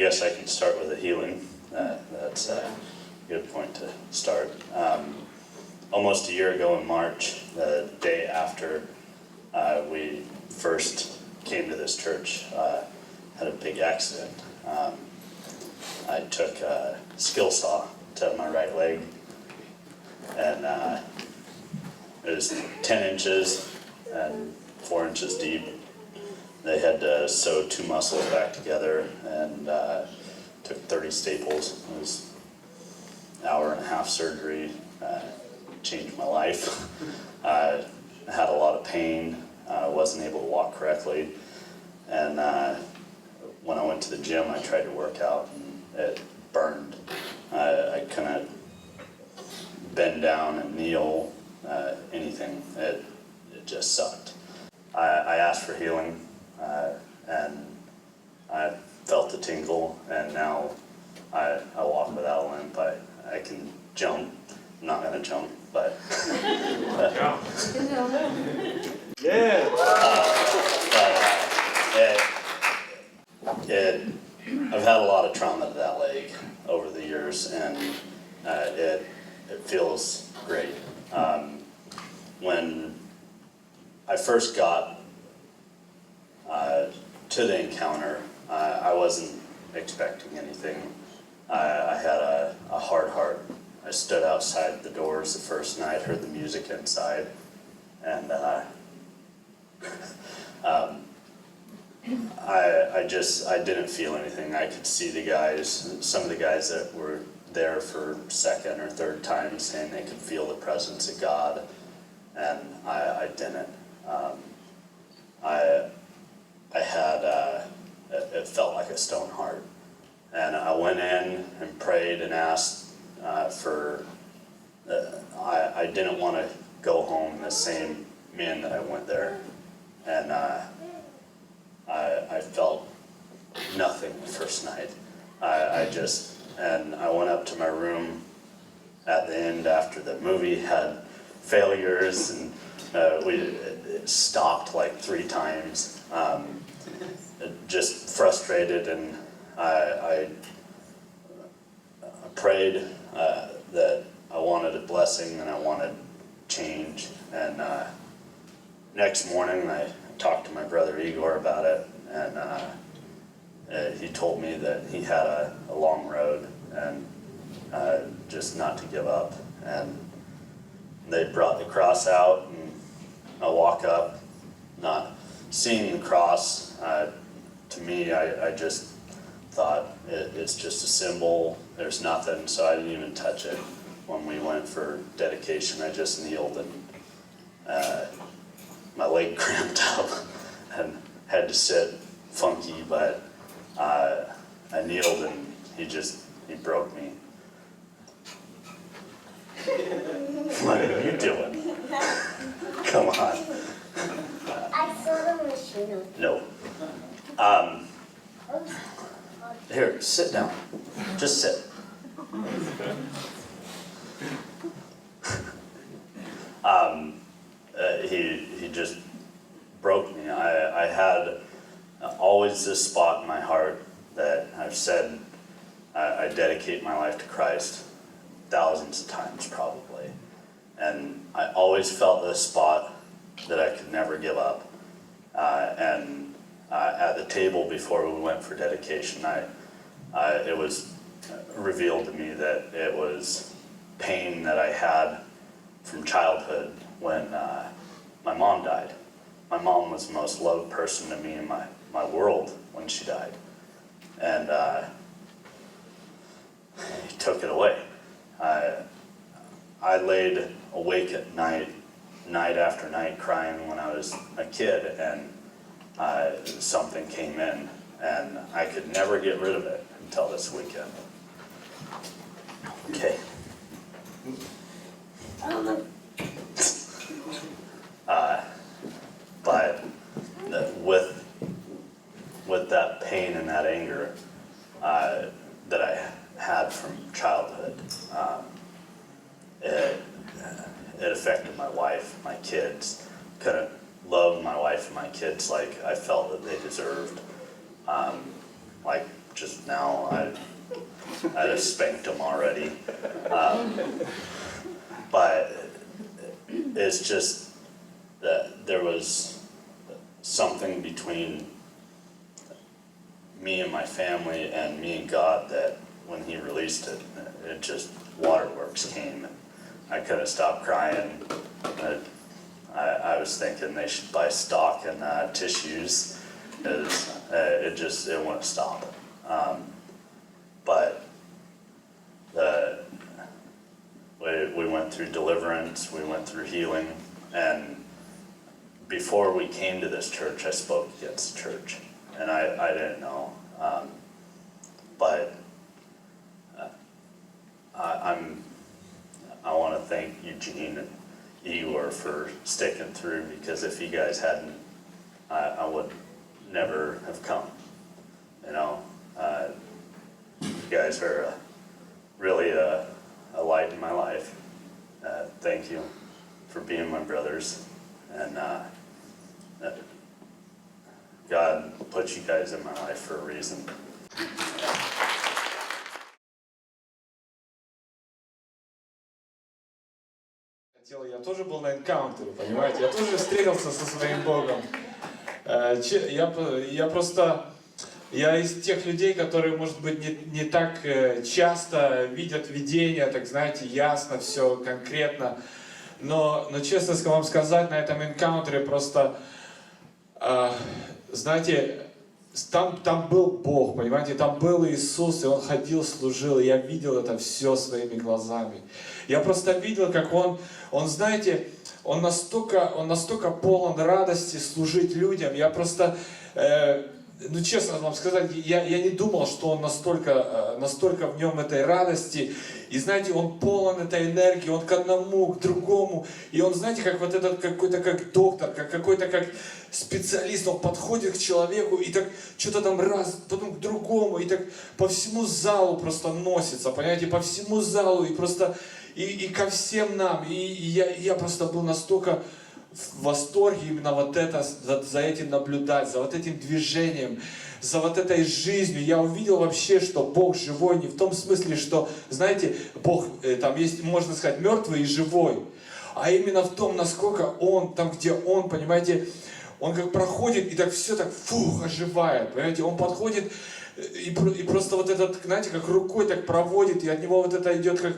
guess I can start with a healing. That's a good point to start. Almost a year ago in March, the day after we first came to this church, had a big accident. I took a skill saw to my right leg, and it was 10 inches and 4 inches deep. They had to sew 2 muscles back together, and took 30 staples. It was an hour-and-a-half surgery. Changed my life. I had a lot of pain. I wasn't able to walk correctly, and when I went to the gym, I tried to work out, and it burned. I couldn't bend down and kneel, anything. It just sucked. I asked for healing, and I felt the tingle, and now I walk without a limp. I can jump. I'm not gonna jump, but Yeah. I've had a lot of trauma to that leg over the years, and it feels great. When I first got to the encounter, I wasn't expecting anything. I had a hard heart. I stood outside the doors the first night, heard the music inside, and I didn't feel anything. I could see the guys, some of the guys that were there for second or third time, saying they could feel the presence of God, and I didn't. I had, it felt like a stone heart. And I went in and prayed and asked for, I didn't want to go home the same man that I went there. And I felt nothing the first night. And I went up to my room at the end after the movie had failures, and it stopped like 3 times. Just frustrated, and I prayed that I wanted a blessing and I wanted change. And next morning I talked to my brother Igor about it, and he told me that he had a long road, and just not to give up. And they brought the cross out, and I walk up, not seeing the cross. To me, I just thought it's just a symbol. There's nothing, so I didn't even touch it. When we went for dedication, I just kneeled, and my leg cramped up and had to sit funky, but I kneeled, and he broke me. What are you doing? Come on. I saw the machine. No. Here, sit down. Just sit. He just broke me. I had always this spot in my heart that I've said I dedicate my life to Christ thousands of times probably. And I always felt this spot that I could never give up. And at the table before we went for dedication, it was revealed to me that it was pain that I had from childhood when my mom died. My mom was the most loved person to me in my world when she died. And he took it away. I laid awake at night after night, crying when I was a kid, and something came in, and I could never get rid of it until this weekend. Okay. But with that pain and that anger that I had from childhood, it affected my wife, my kids. Couldn't love my wife and my kids like I felt that they deserved. Like just now, I'd have spanked him already. But it's just that there was something between me and my family and me and God that when he released it, it just, waterworks came. I couldn't stop crying. I was thinking they should buy stock in tissues. It wouldn't stop. But we went through deliverance, we went through healing, and before we came to this church, I spoke against the church, and I didn't know. But I want to thank Eugene and Igor for sticking through, because if you guys hadn't, I would never have come. You know, you guys are really a light in my life. Thank you for being my brothers, and God put you guys in my life for a reason. Я тоже был на Инкаунтере, понимаете? Я тоже встретился со своим Богом. Я из тех людей, которые, может быть, не так часто видят видения, так знаете, ясно, все конкретно. Но честно вам сказать, на этом Инкаунтере просто, знаете, там был Бог, понимаете, там был Иисус, и Он ходил, служил, и я видел это все своими глазами. Я просто видел, как Он, знаете, Он настолько полон радости служить людям. Я просто, ну честно вам сказать, я не думал, что Он настолько в нем этой радости. И знаете, Он полон этой энергии, Он к одному, к другому. И Он, знаете, как вот этот какой-то как доктор, как специалист, Он подходит к человеку и так что-то там раз, потом к другому, и так по всему залу просто носится, понимаете, по всему залу, и просто, и ко всем нам. И я просто был настолько в восторге именно за этим наблюдать, за вот этим движением, за вот этой жизнью. Я увидел вообще, что Бог живой, не в том смысле, что, знаете, Бог, там есть, можно сказать, мертвый и живой, а именно в том, насколько Он, там, где Он, понимаете, Он как проходит, и так все так, оживает, понимаете, Он подходит, и просто вот этот, знаете, как рукой так проводит, и от него вот это идет как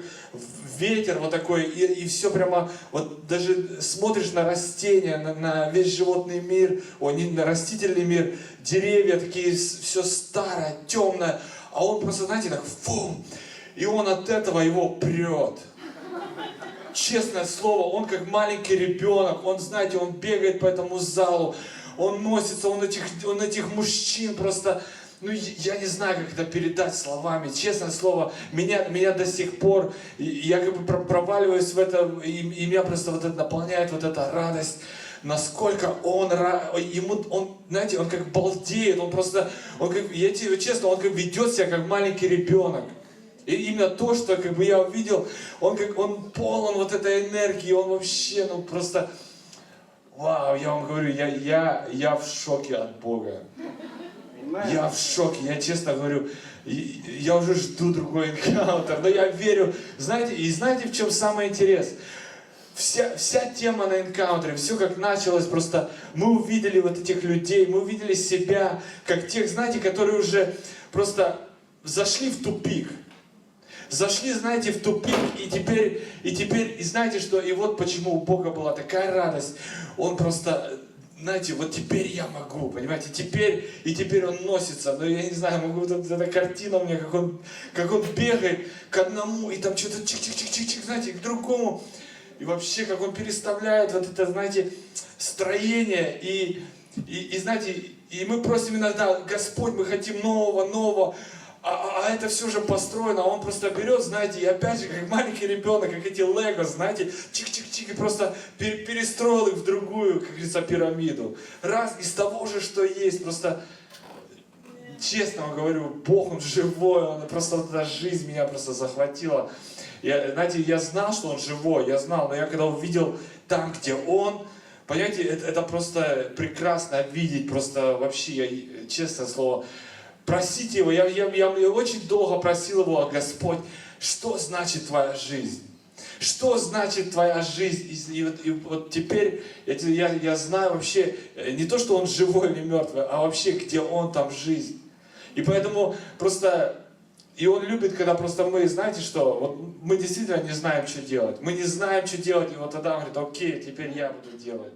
ветер вот такой, и все прямо, вот даже смотришь на растения, на весь животный мир, не на растительный мир, деревья такие, все старое, темное, а он просто, знаете, так, и он от этого его прет. Честное слово, он как маленький ребенок, он, знаете, он бегает по этому залу, он носится, он этих мужчин просто, ну, я не знаю, как это передать словами. Честное слово, меня до сих пор, я как бы проваливаюсь в это, и меня просто вот это наполняет вот эта радость, насколько он, знаете, он как балдеет, он как, я тебе честно, он как ведет себя как маленький ребенок. И именно то, что как бы я увидел, он полон вот этой энергии, он вообще, ну просто, вау, я вам говорю, я в шоке от Бога. Я в шоке, я честно говорю, я уже жду другой инкаунтер, но я верю, знаете, и знаете, в чем самый интерес? Вся тема на инкаунтере, все как началось, просто мы увидели вот этих людей, мы увидели себя, как тех, знаете, которые уже просто зашли в тупик. Зашли, знаете, в тупик, и теперь, знаете что, и вот почему у Бога была такая радость, Он просто, знаете, вот теперь я могу, понимаете, теперь Он носится, но я не знаю, могу, вот эта картина у меня, как он бегает к одному, и там что-то чик-чик-чик-чик, знаете, к другому, и вообще, как Он переставляет вот это, знаете, строение, и знаете, и мы просим иногда, Господь, мы хотим нового, а это все уже построено, а Он просто берет, знаете, и опять же, как маленький ребенок, как эти лего, знаете, чик-чик-чик, и просто перестроил их в другую, как говорится, пирамиду. Раз из того же, что есть, просто, честно вам говорю, Бог, Он живой, Он просто, вот эта жизнь меня просто захватила. Знаете, я знал, что Он живой, я знал, но я когда увидел там, где Он, понимаете, это просто прекрасно видеть, просто вообще, честное слово, просить Его. Я очень долго просил Его: Господь, что значит Твоя жизнь? Что значит Твоя жизнь? И вот теперь я знаю вообще не то, что Он живой или мертвый, а вообще, где Он, там жизнь. И поэтому просто... И Он любит, когда просто мы, знаете что, вот мы действительно не знаем, что делать. Мы не знаем, что делать, и вот тогда Он говорит: окей, теперь я буду делать.